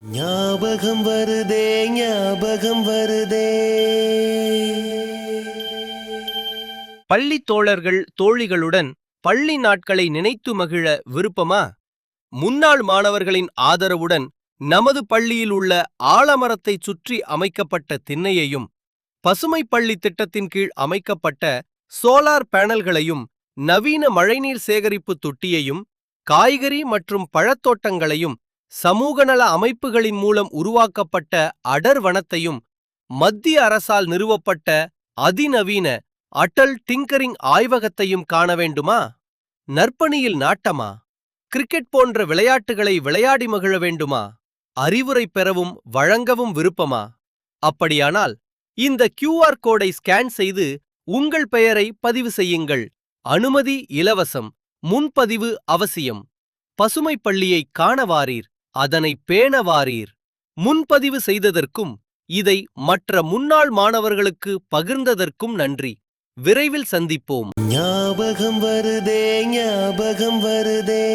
ஞாபகம் வருதே ஞாபகம் வருதே. பள்ளி தோழர்கள் தோழிகளுடன் பள்ளி நாட்களை நினைத்து மகிழ விருப்பமா? முன்னாள் மாணவர்களின் ஆதரவுடன் நமது பள்ளியில் உள்ள ஆலமரத்தை சுற்றி அமைக்கப்பட்ட திண்ணையையும் பசுமை பள்ளி திட்டத்தின் கீழ் அமைக்கப்பட்ட சோலார் பேனல்களையும் நவீன மழைநீர் சேகரிப்பு தொட்டியையும் காய்கறி மற்றும் பழத்தோட்டங்களையும் சமூகநல அமைப்புகளின் மூலம் உருவாக்கப்பட்ட அடர் வனத்தையும் மத்திய அரசால் நிறுவப்பட்ட அதிநவீன அடல் டிங்கரிங் ஆய்வகத்தையும் காண வேண்டுமா? நற்பணியில் நாட்டமா? கிரிக்கெட் போன்ற விளையாட்டுகளை விளையாடி மகிழ வேண்டுமா? அறிவுரை பெறவும் வழங்கவும் விருப்பமா? அப்படியானால் இந்த QR கோடை ஸ்கேன் செய்து உங்கள் பெயரை பதிவு செய்யுங்கள். அனுமதி இலவசம். முன்பதிவு அவசியம். பசுமை பள்ளியை காண வாரீர், அதனை பேண வாரீர். முன்பதிவு செய்ததற்கும் இதை மற்ற முன்னாள் மாணவர்களுக்கு பகிர்ந்ததற்கும் நன்றி. விரைவில் சந்திப்போம். ஞாபகம் வருதே ஞாபகம் வருதே.